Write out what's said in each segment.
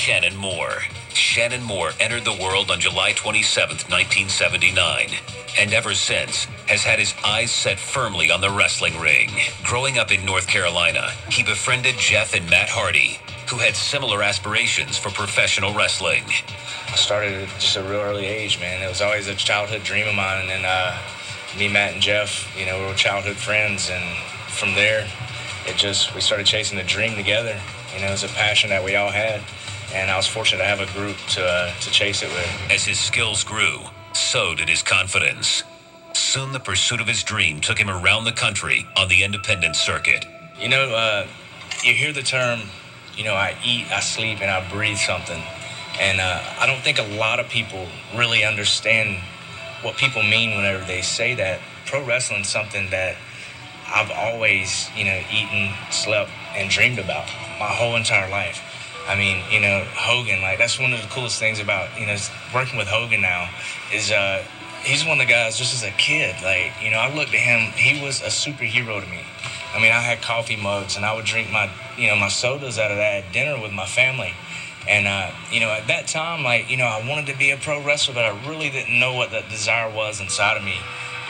Shannon Moore. Shannon Moore entered the world on July 27, 1979, and ever since has had his eyes set firmly on the wrestling ring. Growing up in North Carolina, he befriended Jeff and Matt Hardy, who had similar aspirations for professional wrestling. I started at just a real early age, man. It was always a childhood dream of mine, and then me, Matt, and Jeff, we were childhood friends, and from there, we started chasing the dream together. It was a passion that we all had, and I was fortunate to have a group to chase it with. As his skills grew, so did his confidence. Soon the pursuit of his dream took him around the country on the independent circuit. You hear the term, I eat, I sleep, and I breathe something. And I don't think a lot of people really understand what people mean whenever they say that. Pro wrestling's something that I've always, eaten, slept, and dreamed about my whole entire life. I mean, Hogan, that's one of the coolest things about, working with Hogan now is he's one of the guys just as a kid. I looked at him, he was a superhero to me. I mean, I had coffee mugs, and I would drink my sodas out of that at dinner with my family. And, at that time, I wanted to be a pro wrestler, but I really didn't know what that desire was inside of me,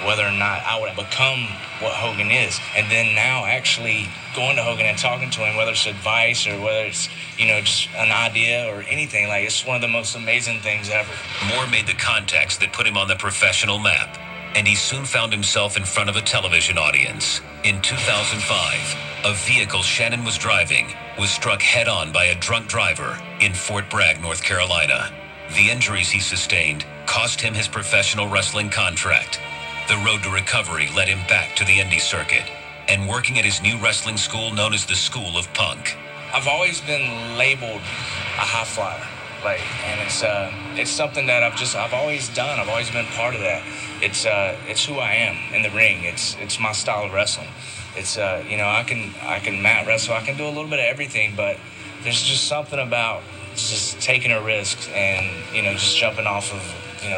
whether or not I would become what Hogan is. And then now actually going to Hogan and talking to him, whether it's advice or whether it's, just an idea or anything, it's one of the most amazing things ever. Moore made the contacts that put him on the professional map, and he soon found himself in front of a television audience. In 2005, a vehicle Shannon was driving was struck head-on by a drunk driver in Fort Bragg, North Carolina. The injuries he sustained cost him his professional wrestling contract. The road to recovery led him back to the indie circuit and working at his new wrestling school known as the School of Punk. I've always been labeled a high flyer, and it's something that I've always done. I've always been part of that. It's who I am in the ring. It's my style of wrestling. It's I can mat wrestle. I can do a little bit of everything, but there's just something about just taking a risk and just jumping off of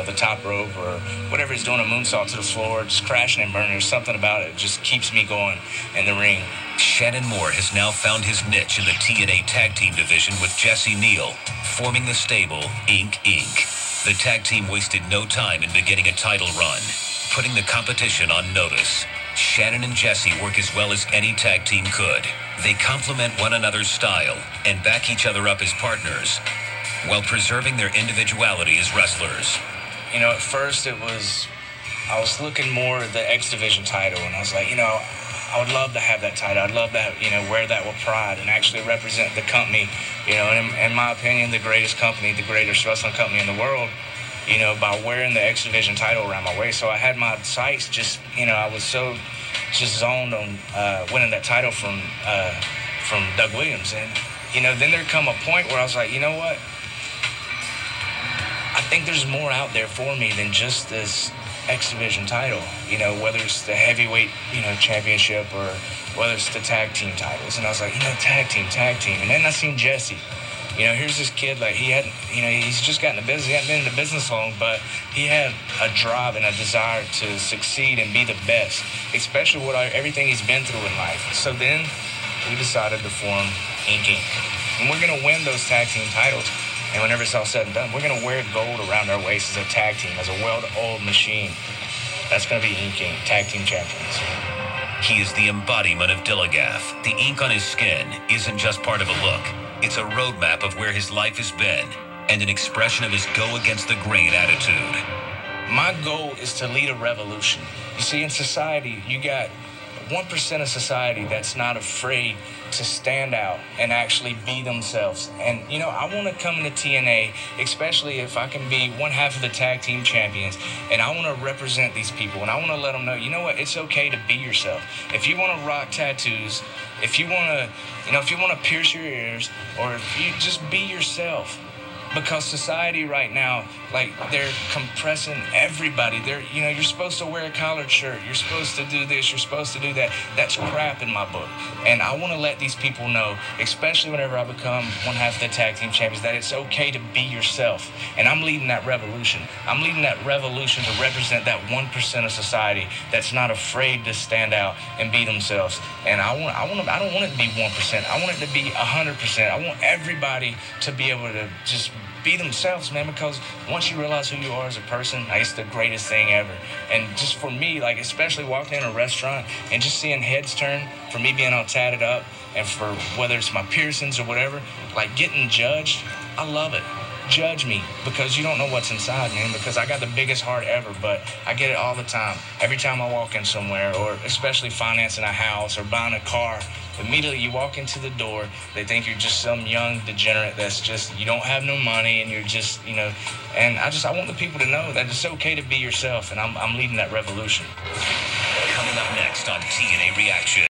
the top rope or whatever he's doing, a moonsault to the floor, just crashing and burning. There's something about it just keeps me going in the ring. Shannon Moore has now found his niche in the TNA tag team division with Jesse Neal, forming the stable Inc. The tag team wasted no time in beginning a title run, putting the competition on notice. Shannon and Jesse work as well as any tag team could. They complement one another's style and back each other up as partners, while preserving their individuality as wrestlers. At first I was looking more at the X Division title, and I was like, I would love to have that title. I'd love to, wear that with pride and actually represent the company, and in my opinion, the greatest company, the greatest wrestling company in the world, by wearing the X Division title around my waist. So I had my sights I was so just zoned on winning that title from Doug Williams. And, then there come a point where I was like, you know what? I think there's more out there for me than just this X Division title, whether it's the heavyweight, championship or whether it's the tag team titles. And I was like, tag team. And then I seen Jesse. Here's this kid, he's just gotten in the business. He hasn't been in the business long, but he had a drive and a desire to succeed and be the best, especially everything he's been through in life. So then we decided to form Inc. And we're going to win those tag team titles. And whenever it's all said and done, we're going to wear gold around our waist as a tag team, as a well-oiled machine. That's going to be Inc. Tag Team Champions. He is the embodiment of Dilligaff. The ink on his skin isn't just part of a look. It's a roadmap of where his life has been and an expression of his go-against-the-grain attitude. My goal is to lead a revolution. You see, in society, you got 1% of society that's not afraid to stand out and actually be themselves. And, I want to come into TNA, especially if I can be one half of the tag team champions, and I want to represent these people, and I want to let them know, it's okay to be yourself. If you want to rock tattoos, if you want to pierce your ears, or if you just be yourself, Because society right now, like, they're compressing everybody. You're supposed to wear a collared shirt. You're supposed to do this. You're supposed to do that. That's crap in my book. And I want to let these people know, especially whenever I become one half of the tag team champions, that it's okay to be yourself. And I'm leading that revolution. I'm leading that revolution to represent that 1% of society that's not afraid to stand out and be themselves. And I don't want it to be 1%. I want it to be 100%. I want everybody to be able to just be themselves, man, because once you realize who you are as a person, like, it's the greatest thing ever. And just for me, like, especially walking in a restaurant and just seeing heads turn for me being all tatted up, and for whether it's my piercings or whatever, like, getting judged, I love it. Judge me, because you don't know what's inside, man, because I got the biggest heart ever, but I get it all the time. Every time I walk in somewhere, or especially financing a house or buying a car, immediately you walk into the door, they think you're just some young degenerate that's just, you don't have no money, and you're just, and I want the people to know that it's okay to be yourself, and I'm leading that revolution. Coming up next on TNA Reaction.